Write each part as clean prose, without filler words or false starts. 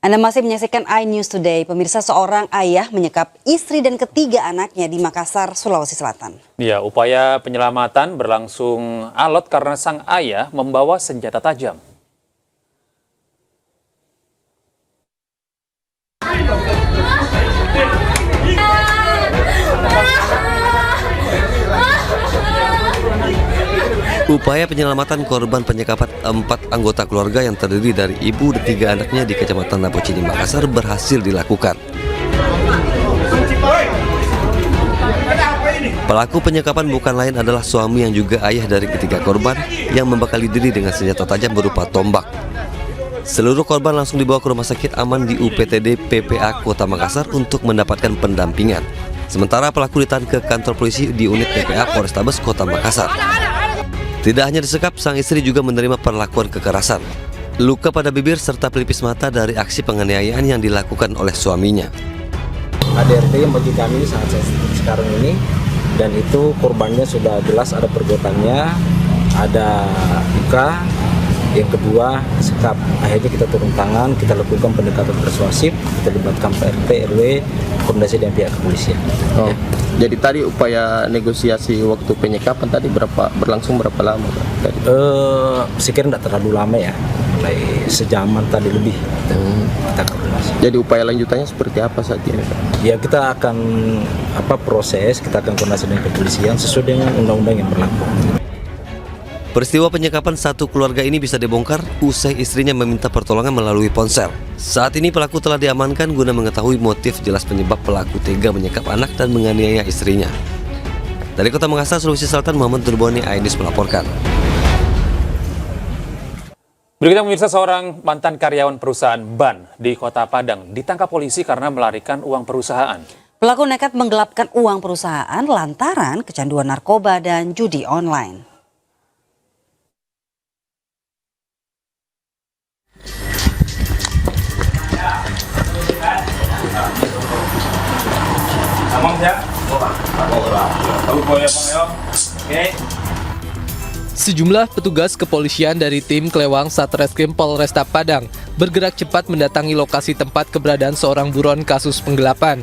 Anda masih menyaksikan iNews Today. Pemirsa, seorang ayah menyekap istri dan ketiga anaknya di Makassar, Sulawesi Selatan. Ya, upaya penyelamatan berlangsung alot karena sang ayah membawa senjata tajam. Upaya penyelamatan korban penyekapan 4 anggota keluarga yang terdiri dari ibu dan 3 anaknya di Kecamatan Napocini, Makassar berhasil dilakukan. Pelaku penyekapan bukan lain adalah suami yang juga ayah dari ketiga korban yang membekali diri dengan senjata tajam berupa tombak. Seluruh korban langsung dibawa ke Rumah Sakit Aman di UPTD PPA Kota Makassar untuk mendapatkan pendampingan. Sementara pelaku ditahan ke kantor polisi di unit PPA Polrestabes Kota Makassar. Tidak hanya disekap, sang istri juga menerima perlakuan kekerasan. Luka pada bibir serta pelipis mata dari aksi penganiayaan yang dilakukan oleh suaminya. ADRT yang bagi kami sangat sensitif sekarang ini, dan itu korbannya sudah jelas ada perbuatannya, ada luka. Yang kedua, sekap. Akhirnya kita turun tangan, kita lakukan pendekatan persuasif, kita libatkan PRT, RW, koordinasi dengan pihak kepolisian. Oh. Jadi tadi upaya negosiasi waktu penyekapan tadi berlangsung berapa lama, Pak? Saya kira tidak terlalu lama ya, mulai sejaman tadi lebih kita koordinasi. Jadi upaya lanjutannya seperti apa saat ini, Pak? Ya, kita akan proses, kita akan koordinasi dengan kepolisian sesuai dengan undang-undang yang berlaku. Peristiwa penyekapan satu keluarga ini bisa dibongkar usai istrinya meminta pertolongan melalui ponsel. Saat ini pelaku telah diamankan guna mengetahui motif jelas penyebab pelaku tega menyekap anak dan menganiaya istrinya. Dari Kota Makassar, Sulawesi Selatan, Muhammad Turboni, iNews melaporkan. Berikutnya pemirsa, seorang mantan karyawan perusahaan ban di Kota Padang ditangkap polisi karena melarikan uang perusahaan. Pelaku nekat menggelapkan uang perusahaan lantaran kecanduan narkoba dan judi online. Sejumlah petugas kepolisian dari tim Klewang Satreskrim Polresta Padang bergerak cepat mendatangi lokasi tempat keberadaan seorang buron kasus penggelapan.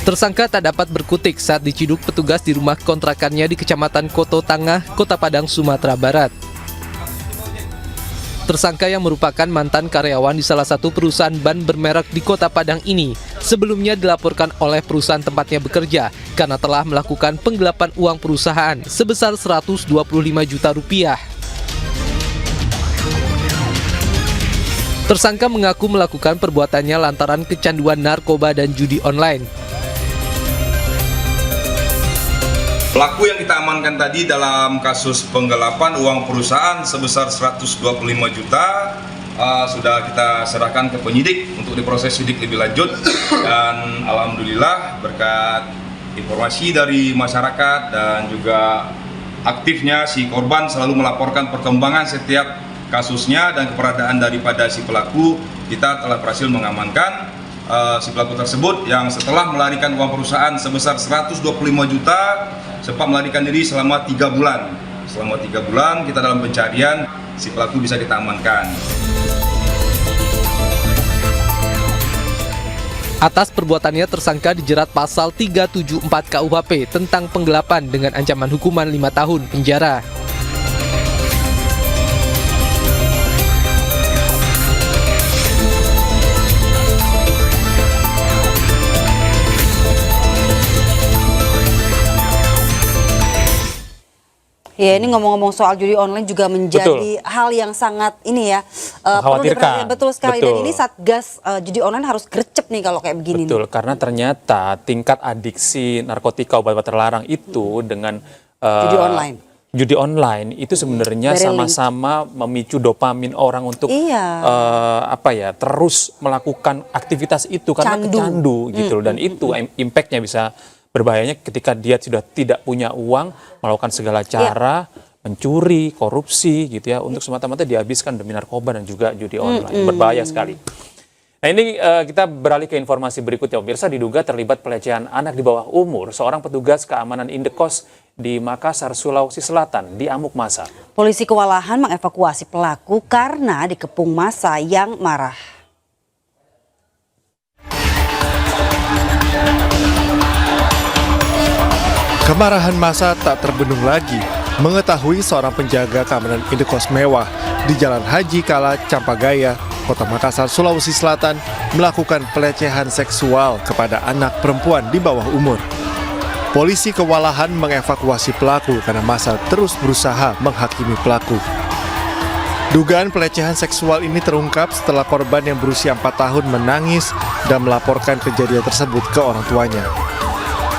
Tersangka tak dapat berkutik saat diciduk petugas di rumah kontrakannya di Kecamatan Koto Tangah, Kota Padang, Sumatera Barat. Tersangka yang merupakan mantan karyawan di salah satu perusahaan ban bermerek di Kota Padang ini sebelumnya dilaporkan oleh perusahaan tempatnya bekerja karena telah melakukan penggelapan uang perusahaan sebesar 125 juta rupiah. Tersangka mengaku melakukan perbuatannya lantaran kecanduan narkoba dan judi online. Pelaku yang kita amankan tadi dalam kasus penggelapan uang perusahaan sebesar 125 juta sudah kita serahkan ke penyidik untuk diproses sidik lebih lanjut, dan alhamdulillah berkat informasi dari masyarakat dan juga aktifnya si korban selalu melaporkan perkembangan setiap kasusnya dan keberadaan daripada si pelaku, kita telah berhasil mengamankan si pelaku tersebut yang setelah melarikan uang perusahaan sebesar 125 juta sempat melarikan diri selama 3 bulan. Selama 3 bulan kita dalam pencarian, si pelaku bisa kita amankan. Atas perbuatannya tersangka dijerat pasal 374 KUHP tentang penggelapan dengan ancaman hukuman 5 tahun penjara. Ya, ini ngomong-ngomong soal judi online juga menjadi hal yang sangat ini ya, perlu diperhatikan betul sekali. Dan ini Satgas judi online harus gercep nih kalau kayak begini. Betul, karena ternyata tingkat adiksi narkotika obat-obat terlarang itu dengan judi online itu sebenarnya sama-sama memicu dopamin orang untuk terus melakukan aktivitas itu karena kecandu gitu. Dan itu impactnya bisa berbahayanya ketika dia sudah tidak punya uang, melakukan segala cara, mencuri, korupsi gitu ya, untuk semata-mata dihabiskan demi narkoba dan juga judi online. Berbahaya sekali. Nah ini kita beralih ke informasi berikutnya. Pemirsa, diduga terlibat pelecehan anak di bawah umur, seorang petugas keamanan indekos di Makassar, Sulawesi Selatan diamuk massa. Polisi kewalahan mengevakuasi pelaku karena dikepung massa yang marah. Kemarahan massa tak terbendung lagi mengetahui seorang penjaga keamanan indekos mewah di Jalan Haji Kala, Campagaya, Kota Makassar, Sulawesi Selatan melakukan pelecehan seksual kepada anak perempuan di bawah umur. Polisi kewalahan mengevakuasi pelaku karena massa terus berusaha menghakimi pelaku. Dugaan pelecehan seksual ini terungkap setelah korban yang berusia 4 tahun menangis dan melaporkan kejadian tersebut ke orang tuanya.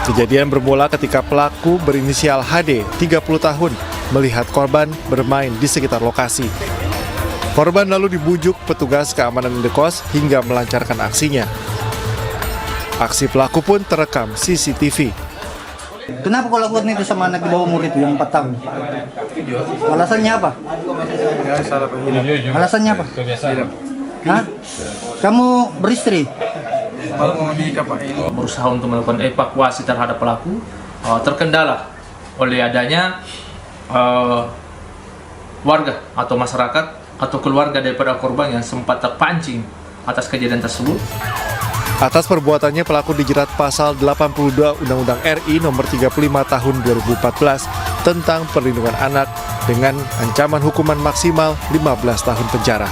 Kejadian bermula ketika pelaku berinisial HD, 30 tahun, melihat korban bermain di sekitar lokasi. Korban lalu dibujuk petugas keamanan indekos hingga melancarkan aksinya. Aksi pelaku pun terekam CCTV. Kenapa kau lakukan itu sama anak di bawah umur itu yang 4 tahun? Alasannya apa? Alasannya apa? Hah? Kamu beristri? Berusaha untuk melakukan evakuasi terhadap pelaku, terkendala oleh adanya warga atau masyarakat atau keluarga daripada korban yang sempat terpancing atas kejadian tersebut. Atas perbuatannya pelaku dijerat pasal 82 Undang-Undang RI nomor 35 tahun 2014 tentang perlindungan anak dengan ancaman hukuman maksimal 15 tahun penjara.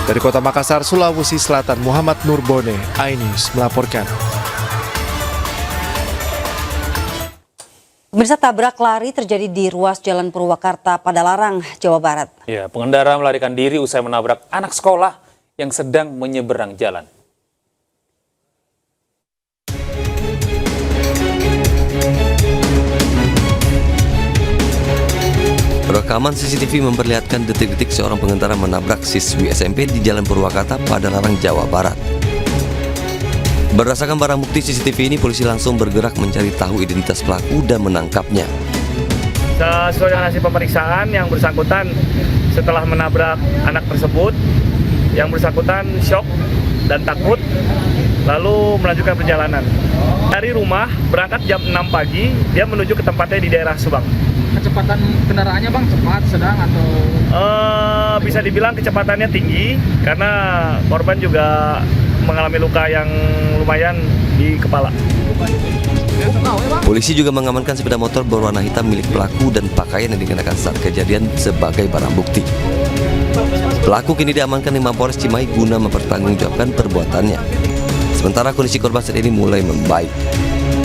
Dari Kota Makassar, Sulawesi Selatan, Muhammad Nurbone, iNews melaporkan. Pemirsa, tabrak lari terjadi di ruas Jalan Purwakarta, Padalarang, Jawa Barat. Ya, pengendara melarikan diri usai menabrak anak sekolah yang sedang menyeberang jalan. Rekaman CCTV memperlihatkan detik-detik seorang pengendara menabrak siswi SMP di Jalan Purwakarta, Padalarang, Jawa Barat. Berdasarkan barang bukti CCTV ini, polisi langsung bergerak mencari tahu identitas pelaku dan menangkapnya. Sesuai dengan hasil pemeriksaan, yang bersangkutan setelah menabrak anak tersebut, yang bersangkutan syok dan takut, lalu melanjutkan perjalanan. Dari rumah berangkat jam 6 pagi, dia menuju ke tempatnya di daerah Subang. Kecepatan kendaraannya bang cepat, sedang atau? Bisa dibilang kecepatannya tinggi karena korban juga mengalami luka yang lumayan di kepala. Polisi juga mengamankan sepeda motor berwarna hitam milik pelaku dan pakaian yang dikenakan saat kejadian sebagai barang bukti. Pelaku kini diamankan di Mapolres Cimahi guna mempertanggungjawabkan perbuatannya. Sementara kondisi korban saat ini mulai membaik.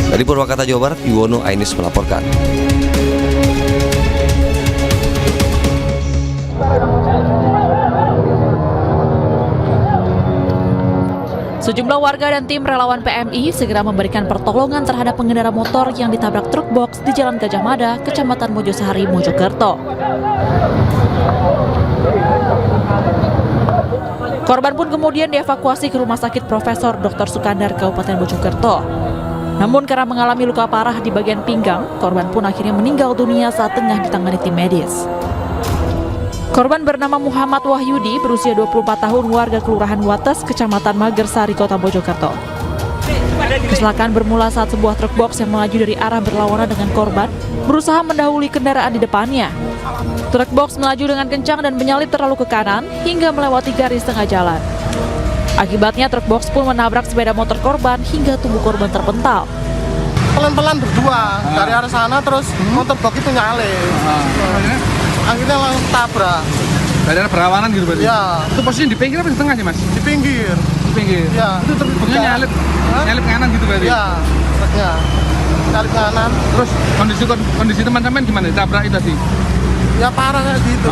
Dari Purwakarta, Jawa Barat, Yuwono, iNews melaporkan. Sejumlah warga dan tim relawan PMI segera memberikan pertolongan terhadap pengendara motor yang ditabrak truk box di Jalan Gajah Mada, Kecamatan Mojosari, Mojokerto. Korban pun kemudian dievakuasi ke Rumah Sakit Profesor Dr. Sukandar, Kabupaten Mojokerto. Namun karena mengalami luka parah di bagian pinggang, korban pun akhirnya meninggal dunia saat tengah ditangani tim medis. Korban bernama Muhammad Wahyudi, berusia 24 tahun, warga Kelurahan Wates, Kecamatan Magersari, Kota Mojokerto. Kecelakaan bermula saat sebuah truk box yang melaju dari arah berlawanan dengan korban berusaha mendahului kendaraan di depannya. Truk box melaju dengan kencang dan menyalip terlalu ke kanan hingga melewati garis tengah jalan. Akibatnya truk box pun menabrak sepeda motor korban hingga tubuh korban terpental. Pelan-pelan berdua dari arah sana, terus motor box itu nyalip. Akhirnya langsung tabrak. Dari arah berlawanan gitu berarti? Ya. Itu posisinya di pinggir apa di tengah sih mas? Di pinggir. Di pinggir? Ya. Itu truknya nyalip kanan gitu berarti? Ya, truknya nyalip kanan. Terus kondisi teman-teman gimana? Tabrak itu sih? Ya parah kayak gitu.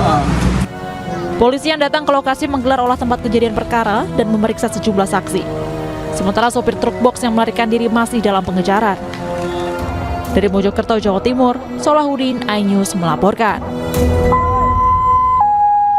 Polisi yang datang ke lokasi menggelar olah tempat kejadian perkara dan memeriksa sejumlah saksi. Sementara sopir truk box yang melarikan diri masih dalam pengejaran. Dari Mojokerto, Jawa Timur, Solahuddin, iNews melaporkan.